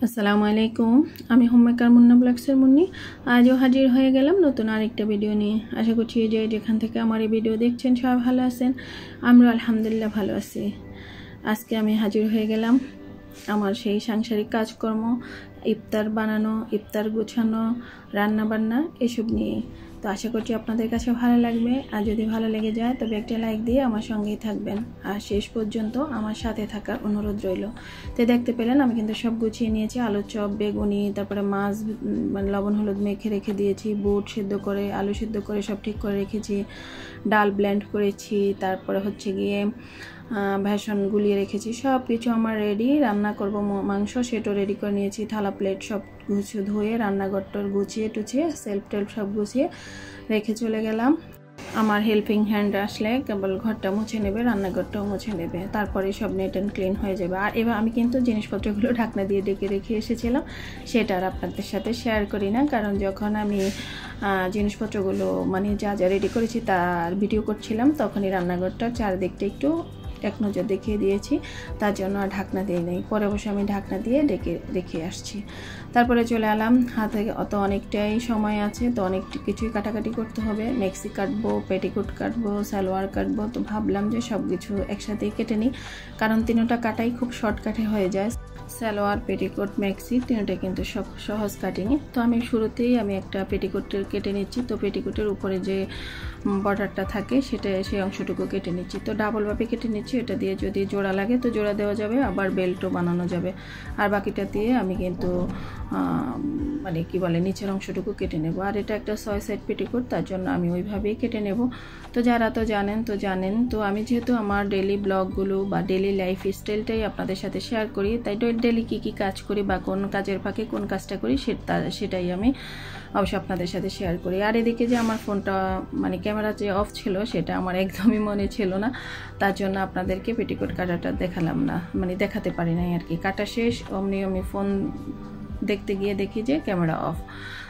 আসসালামু আলাইকুম। আমি হোমমেকার মুন্না ব্লগসের মুন্নি। আজও হাজির হয়ে গেলাম নতুন আরেকটা ভিডিও নিয়ে। আশা করছি যে যেখান থেকে আমার এই ভিডিও দেখছেন সবাই ভালো আছেন। আমরা আলহামদুলিল্লাহ ভালো আছি। আজকে আমি হাজির হয়ে গেলাম আমার সেই সাংসারিক কাজকর্ম, ইফতার বানানো, ইফতার গোছানো, রান্না বান্না এসব নিয়ে। তো আশা করছি আপনাদের কাছে ভালো লাগবে। আর যদি ভালো লেগে যায় তবে একটা লাইক দিয়ে আমার সঙ্গেই থাকবেন আর শেষ পর্যন্ত আমার সাথে থাকার অনুরোধ রইল। তো দেখতে পেলেন আমি কিন্তু সব গুছিয়ে নিয়েছি। আলুর চপ, বেগুনি, তারপরে মাছ মানে লবণ হলুদ মেখে রেখে দিয়েছি, বুট সিদ্ধ করে, আলু সিদ্ধ করে সব ঠিক করে রেখেছি, ডাল ব্লেন্ড করেছি, তারপরে হচ্ছে গিয়ে ভেষণ গুলিয়ে রেখেছি। সব কিছু আমার রেডি। রান্না করব মাংস, সেটাও রেডি করে নিয়েছি। থালা প্লেট সব ধুয়ে রান্নাঘরটার গুছিয়ে টুছিয়ে সেলফ টেলফ সব গুছিয়ে রেখে চলে গেলাম। আমার হেল্পিং হ্যান্ড আসলে কেবল ঘরটা মুছে নেবে, রান্নাঘরটাও মুছে নেবে, তারপরে সব নেট অ্যান্ড ক্লিন হয়ে যাবে। আর এবার আমি কিন্তু জিনিসপত্রগুলো ঢাকনা দিয়ে ডেকে রেখে এসেছিলাম, সেটা আর আপনাদের সাথে শেয়ার করি না, কারণ যখন আমি জিনিসপত্রগুলো মানে যা যা রেডি করেছি তার ভিডিও করছিলাম তখনই রান্নাঘরটার চারদিকটা একটু এক নজর দেখিয়ে দিয়েছি, তার জন্য আর ঢাকনা দিয়ে নেই। পরে অবশ্য আমি ঢাকনা দিয়ে ডেকে রেখে আসছি। তারপরে চলে এলাম, হাতে অত অনেকটাই সময় আছে, তো অনেক কিছুই কাটাকাটি করতে হবে। মেক্সি কাটবো, পেটিকোট কাটবো, সালোয়ার কাটবো, তো ভাবলাম যে সব কিছু একসাথেই কেটে নিই, কারণ তিনটা কাটাই খুব শর্টকাটে হয়ে যায়। সালোয়ার, পেটিকোট, মেক্সি তিনটা কিন্তু সব সহজ কাটিংয়ে। তো আমি শুরুতেই একটা পেটিকোট কেটে নিচ্ছি। তো পেটিকোটের উপরে যে বর্ডারটা থাকে সেটা সেই অংশটুকু কেটে নিচ্ছি। তো ডাবলভাবে কেটে নিচ্ছি। এটা দিয়ে যদি জোড়া লাগে তো জোড়া দেওয়া যাবে, আবার বেল্টও বানানো যাবে। আর বাকিটা দিয়ে আমি কিন্তু মানে কি বলে নিচের অংশটুকু কেটে নেব। আর এটা একটা 6 সাইড পেটিকোট, তার জন্য আমি ওইভাবেই কেটে নেব। তো যারা তো জানেন। তো আমি যেহেতু আমার ডেলি ব্লগগুলো বা ডেলি লাইফ স্টাইলটাই আপনাদের সাথে শেয়ার করি, তাই ডেলি কী কাজ করি বা কোন কাজের ফাঁকে কোন কাজটা করি সেটাই আমি অবশ্যই আপনাদের সাথে শেয়ার করি। আর এদিকে যে আমার ফোনটা মানে ক্যামেরা যে অফ ছিল সেটা আমার একদমই মনে ছিল না, তার জন্য আপনাদেরকে পেটিকোট কাটাটা দেখালাম না, মানে দেখাতে পারি নাই আর কি। কাটা শেষ, অমনি আমি ফোন দেখতে গিয়ে দেখি যে ক্যামেরা অফ।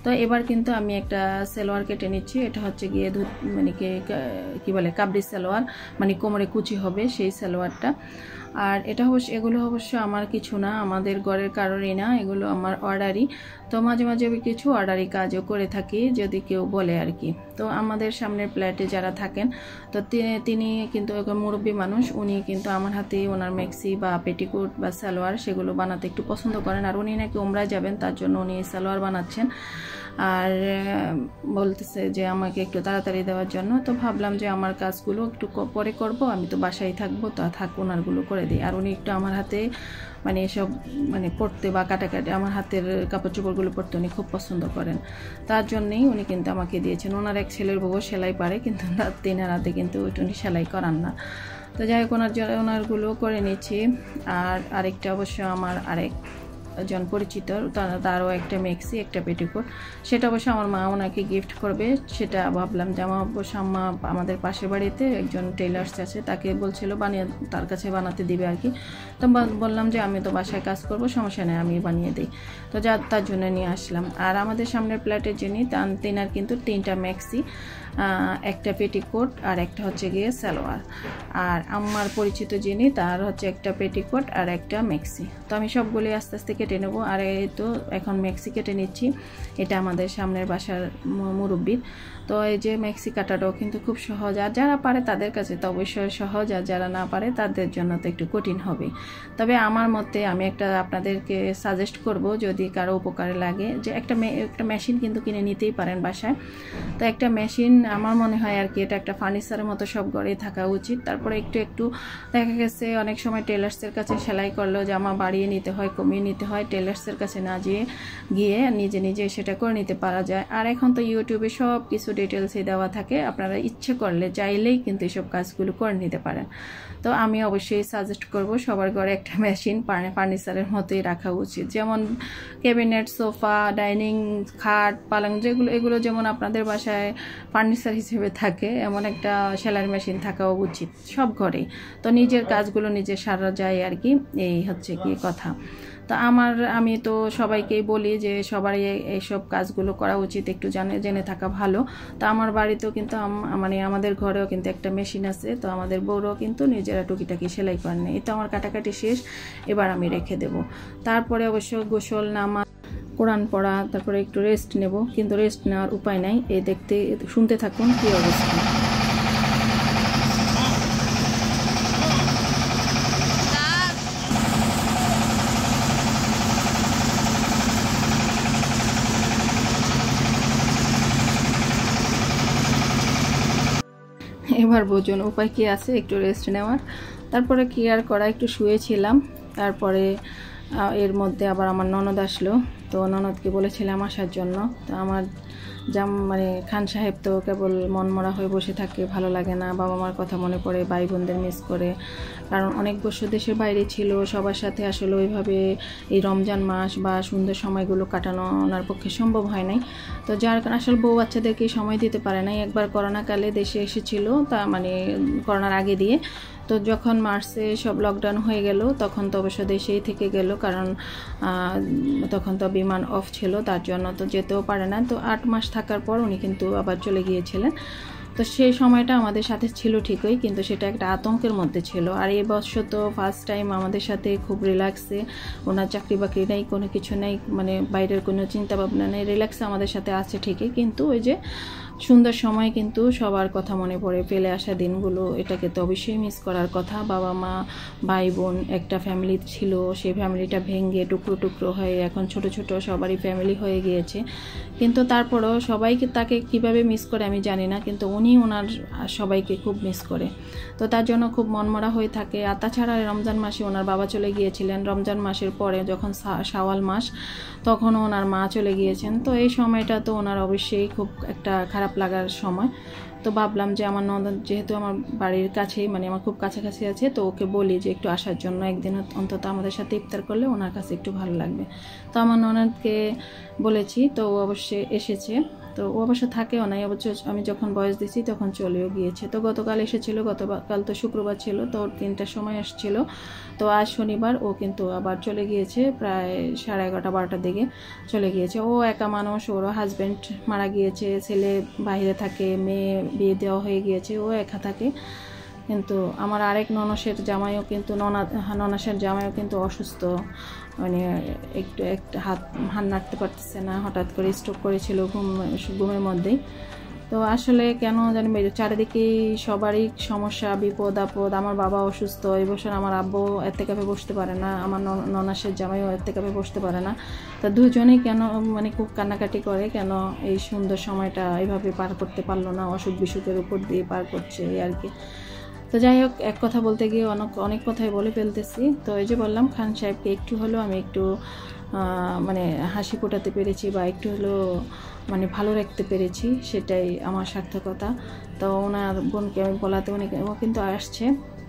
তো এবার কিন্তু আমি একটা সালোয়ার কেটে নিচ্ছি। এটা হচ্ছে গিয়ে মানে কি বলে কাবরি সালোয়ার, মানে কোমরে কুচি হবে সেই সালোয়ারটা। আর এগুলো অবশ্য আমার কিছু না, আমাদের ঘরের কারোরই না, এগুলো আমার অর্ডারই। তো মাঝে মাঝে আমি কিছু অর্ডারি কাজও করে থাকি যদি কেউ বলে আর কি। তো আমাদের সামনের ফ্ল্যাটে যারা থাকেন, তো তিনি কিন্তু মুরব্বী মানুষ, উনি কিন্তু আমার হাতে ওনার মেক্সি বা পেটিকোট বা সালোয়ার সেগুলো বানাতে একটু পছন্দ করেন। আর উনি নাকি ওমরায় যাবেন, তার জন্য উনি সালোয়ার বানাচ্ছেন আর বলতেছে যে আমাকে একটু তাড়াতাড়ি দেওয়ার জন্য। তো ভাবলাম যে আমার কাজগুলো একটু পরে করব, আমি তো বাসায় থাকবো, তো থাক ওনারগুলো করে দিই। আর উনি একটু আমার হাতে মানে এসব মানে পড়তে বা কাটাকাটি আমার হাতের কাপড় চোপড়গুলো পরতে উনি খুব পছন্দ করেন, তার জন্যেই উনি কিন্তু আমাকে দিয়েছেন। ওনার এক ছেলের বউ সেলাই পারে, কিন্তু তিনার হাতে কিন্তু উনি সেলাই করান না। তো যাই হোক ওনারগুলো করে নিচ্ছি। আর আরেকটা অবশ্য আমার একজন পরিচিত, তারও একটা মেক্সি, একটা পেটিকোট, সেটা অবশ্য আমার মা ওনাকে গিফট করবে। সেটা ভাবলাম যে আমার অবশ্য আম্মা আমাদের পাশের বাড়িতে একজন টেলার্স আছে, তাকে বলছিল তার কাছে বানাতে দিবে আর কি। তো বললাম যে আমি তো বাসায় কাজ করব, সমস্যা নেই, আমি বানিয়ে দিই। তো তার জন্য নিয়ে আসলাম। আর আমাদের সামনের প্ল্যাটের যিনি তিনার কিন্তু 3টা মেক্সি, একটা পেটিকোট আর একটা হচ্ছে গিয়ে সালোয়ার। আর আমার পরিচিত যিনি তার হচ্ছে একটা পেটিকোট আর একটা মেক্সি। তো আমি সবগুলি আস্তে আস্তে কেটে নেব। আর এই তো এখন মেক্সি কেটে নিচ্ছি। এটা আমাদের সামনের বাসার মুরব্বির। তো এই যে মেক্সি কাটাটাও কিন্তু খুব সহজ, আর যারা পারে তাদের কাছে তো অবশ্যই সহজ, আর যারা না পারে তাদের জন্য তো একটু কঠিন হবে। তবে আমার মতে আমি আপনাদেরকে সাজেস্ট করব, যদি কারো উপকারে লাগে, যে একটা মেশিন কিন্তু কিনে নিতেই পারেন বাসায়। তো একটা মেশিন আমার মনে হয় আর কি এটা একটা ফার্নিচারের মতো সব ঘরেই থাকা উচিত। তারপরে একটু দেখা গেছে অনেক সময় টেলার্সের কাছে সেলাই করলেও জামা বাড়িয়ে নিতে হয়, কমিয়ে নিতে হয়, টেলার্সের কাছে না গিয়ে নিজে সেটা করে নিতে পারা যায়। আর এখন তো ইউটিউবে সব কিছু ডিটেলসে দেওয়া থাকে, আপনারা ইচ্ছে করলে চাইলেই কিন্তু এসব কাজগুলো করে নিতে পারেন। তো আমি অবশ্যই সাজেস্ট করব সবার ঘরে একটা মেশিন ফার্নিচারের মতোই রাখা উচিত। যেমন ক্যাবিনেট, সোফা, ডাইনিং, খাট, পালং, এগুলো যেমন আপনাদের বাসায় ফার্নিচার হিসেবে থাকে, এমন একটা সেলাই মেশিন থাকাও উচিত সব ঘরেই। তো নিজের কাজগুলো নিজে সারা যায় আর কি, এই হচ্ছে কি কথা। তো আমি তো সবাইকেই বলি যে সবারই এইসব কাজগুলো করা উচিত, একটু জেনে থাকা ভালো। তো আমার বাড়িতেও কিন্তু মানে আমাদের ঘরেও কিন্তু একটা মেশিন আছে, তো আমাদের বউরাও কিন্তু নিজেরা টুকিটাকি সেলাই করে নেয়। এই তো আমার কাটাকাটি শেষ, এবার আমি রেখে দেব। তারপরে অবশ্য গোসল, নামাজ, কোরআন পড়া, তারপরে একটু রেস্ট নেব, কিন্তু রেস্ট নেওয়ার উপায় নাই। এই শুনতে থাকুন কি অবস্থা। এবার বুঝুন উপায় কি আছে, একটু রেস্ট নেওয়ার। তারপরে কি আর করা, একটু শুয়েছিলাম। তারপরে এর মধ্যে আবার আমার ননদ আসলো, তো ননদকে বলেছিলাম আসার জন্য। তো আমার মানে খান সাহেব তো কেবল মনমরা হয়ে বসে থাকে, ভালো লাগে না, বাবা মার কথা মনে পড়ে, ভাই বোনদের মিস করে। কারণ অনেক বছর দেশের বাইরে ছিল, সবার সাথে আসলে ওইভাবে এই রমজান মাস বা সুন্দর সময়গুলো কাটানো ওনার পক্ষে সম্ভব হয় নাই। তো যার কারণে আসলে বউ বাচ্চাদেরকে সময় দিতে পারে নাই। একবার করোনাকালে দেশে এসেছিল, তা মানে করোনার আগে দিয়ে। তো যখন মার্চে সব লকডাউন হয়ে গেল, তখন তো অবশ্য দেশেই থেকে গেল, কারণ তখন তো বিমান অফ ছিল, তার জন্য তো যেতেও পারে না। তো 8 মাস থাকার পর উনি কিন্তু আবার চলে গিয়েছিলেন। তো সেই সময়টা আমাদের সাথে ছিল ঠিকই, কিন্তু সেটা একটা আতঙ্কের মধ্যে ছিল। আর এই বছর তো ফার্স্ট টাইম আমাদের সাথে খুব রিল্যাক্সে, ওনার চাকরি বাকরি নেই, কোনো কিছু নেই, মানে বাইরের কোনো চিন্তা ভাবনা নেই, রিল্যাক্সে আমাদের সাথে আছে ঠিকই, কিন্তু ওই যে সুন্দর সময় কিন্তু সবার কথা মনে পড়ে, ফেলে আসা দিনগুলো, এটাকে তো অবশ্যই মিস করার কথা। বাবা মা, ভাই বোন, একটা ফ্যামিলি ছিল, সেই ফ্যামিলিটা ভেঙে টুকরো টুকরো হয়ে এখন ছোট ছোট সবারই ফ্যামিলি হয়ে গিয়েছে। কিন্তু তারপরেও সবাইকে তাকে কিভাবে মিস করে আমি জানি না, কিন্তু উনি ওনার সবাইকে খুব মিস করে। তো তার জন্য খুব মনমরা হয়ে থাকে। আর তাছাড়া রমজান মাসে ওনার বাবা চলে গিয়েছিলেন, রমজান মাসের পরে যখন শাওয়াল মাস, তখনও ওনার মা চলে গিয়েছেন। তো এই সময়টা তো ওনার অবশ্যই খুব একটা খারাপ লাগার সময়। তো ভাবলাম যে আমার ননদ যেহেতু আমার বাড়ির কাছেই, মানে আমার খুব কাছাকাছি আছে, তো ওকে বলি যে একটু আসার জন্য, একদিন অন্তত আমাদের সাথে ইফতার করলে ওনার কাছে একটু ভালো লাগবে। তো আমার ননদকে বলেছি, তো ও অবশ্যই এসেছে। তো ও অবশ্য থাকেও নাই, অবশ্য আমি যখন বয়স দিচ্ছি তখন চলেও গিয়েছে। তো গতকাল এসেছিল, গতকাল তো শুক্রবার ছিল, তো ওর 3টার সময় আসছিল। তো আজ শনিবার, ও কিন্তু আবার চলে গিয়েছে প্রায় 11:30-12টার দিকে চলে গিয়েছে। ও একা মানুষ, ওরও হাজব্যান্ড মারা গিয়েছে, ছেলে বাইরে থাকে, মেয়ে বিয়ে দেওয়া হয়ে গিয়েছে, ও একা থাকে। কিন্তু আমার আরেক ননসের জামাইও কিন্তু ননাসের জামাইও কিন্তু অসুস্থ, মানে একটু হাত নাড়তে পারতেছে না, হঠাৎ করে স্ট্রোক করেছিল ঘুমের মধ্যেই। তো আসলে কেন জানি চারিদিকেই সবারই সমস্যা, বিপদ আপদ। আমার বাবা অসুস্থ, এই বছর আমার আব্বু এতেকাপে বসতে পারে না, আমার ননাসের জামাইও এতেকাপে বসতে পারে না। তা দুজনেই কেন মানে খুব কান্নাকাটি করে, কেন এই সুন্দর সময়টা এইভাবে পার করতে পারলো না, অসুখ বিসুখের উপর দিয়ে পার করছে এই আর কি। তো যাই হোক, এক কথা বলতে গিয়ে অনেক কথাই বলে ফেলতেছি। তো এই যে বললাম, খান সাহেবকে একটু হলেও আমি একটু মানে হাসি ফোটাতে পেরেছি, বা একটু হলেও মানে ভালো রাখতে পেরেছি, সেটাই আমার সার্থকতা। তো ওনার বোনকে আমি বলাতে ও কিন্তু আসছে।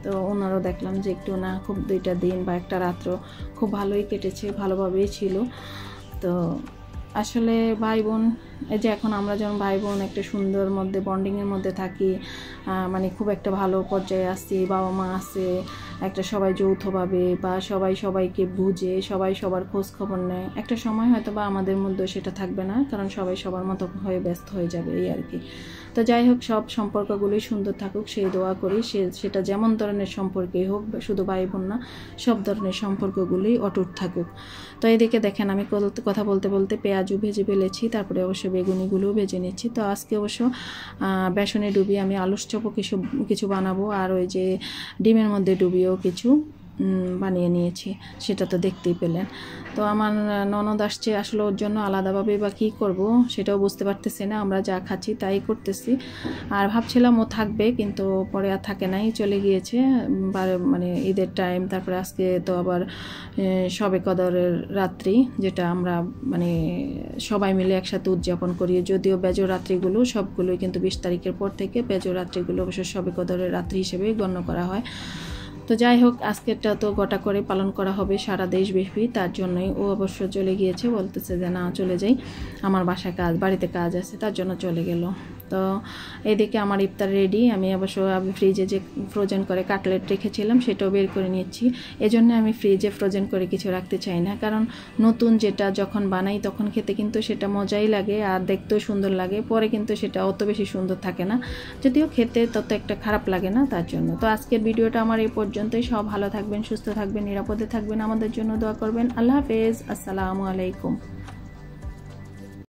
তো ওনারও দেখলাম যে একটু না, খুব 2টা দিন বা একটা রাত্র খুব ভালোই কেটেছে, ভালোভাবেই ছিল। তো আসলে ভাই বোন, এই যে এখন আমরা যেমন ভাই বোন একটা সুন্দর মধ্যে বন্ডিংয়ের মধ্যে থাকি, মানে খুব একটা ভালো পর্যায়ে আসছি, বাবা মা আছে একটা, সবাই যৌথভাবে বা সবাই সবাইকে বুঝে, সবাই সবার খোঁজ খবর নেয়। একটা সময় হয়তো বা আমাদের মধ্যে সেটা থাকবে না, কারণ সবাই সবার মতো হয়ে ব্যস্ত হয়ে যাবে এই আর কি। তো যাই হোক, সব সম্পর্কগুলোই সুন্দর থাকুক সেই দোয়া করি। সেটা যেমন ধরনের সম্পর্কেই হোক, শুধু ভাই বোন না, সব ধরনের সম্পর্কগুলোই অটুট থাকুক। তো এইদিকে দেখেন, আমি কথা বলতে বলতে পেঁয়াজও ভেজে ফেলেছি, তারপরে অবশ্য বেগুনিগুলোও ভেজে নিচ্ছি। তো আজকে অবশ্য বেসনে ডুবিয়ে আমি আলুর চপও কিছু বানাবো, আর ওই যে ডিমের মধ্যে ডুবিয়েও কিছু বানিয়ে নিয়েছি, সেটা তো দেখতেই পেলেন। তো আমার ননদ আসছে, আসলে ওর জন্য আলাদাভাবে বা কী করব সেটাও বুঝতে পারতেছি না, আমরা যা খাচ্ছি তাই করতেছি। আর ভাবছিলাম ও থাকবে, কিন্তু পরে আর থাকে নাই, চলে গিয়েছে মানে ঈদের টাইম। তারপরে আজকে তো আবার শবে কদরের রাত্রি, যেটা আমরা মানে সবাই মিলে একসাথে উদযাপন করি। যদিও বেজোর রাত্রিগুলো সবগুলোই কিন্তু 20 তারিখের পর থেকে বেজোর রাত্রিগুলো অবশ্য শবে কদরের রাত্রি হিসেবেই গণ্য করা হয়। তো যাই হোক, আজকেরটা তো গোটা করে পালন করা হবে সারা দেশব্যাপী, তার জন্যই ও অবশ্য চলে গিয়েছে, বলতেছে যে না চলে যাই, আমার বাড়িতে কাজ আছে, তার জন্য চলে গেল। তো এদিকে আমার ইফতার রেডি। আমি অবশ্য ফ্রিজে যে ফ্রোজেন করে কাটলেট রেখেছিলাম সেটাও বের করে নিচ্ছি। এজন্য আমি ফ্রিজে ফ্রোজেন করে কিছু রাখতে চাই না, কারণ নতুন যেটা যখন বানাই তখন খেতে কিন্তু সেটা মজাই লাগে আর দেখতেও সুন্দর লাগে, পরে কিন্তু সেটা অত বেশি সুন্দর থাকে না, যদিও খেতে তত একটা খারাপ লাগে না তার জন্য। তো আজকের ভিডিওটা আমার এই পর্যন্তই। সব ভালো থাকবেন, সুস্থ থাকবেন, নিরাপদে থাকবেন, আমাদের জন্য দোয়া করবেন। আল্লাহ হাফেজ, আসসালামু আলাইকুম।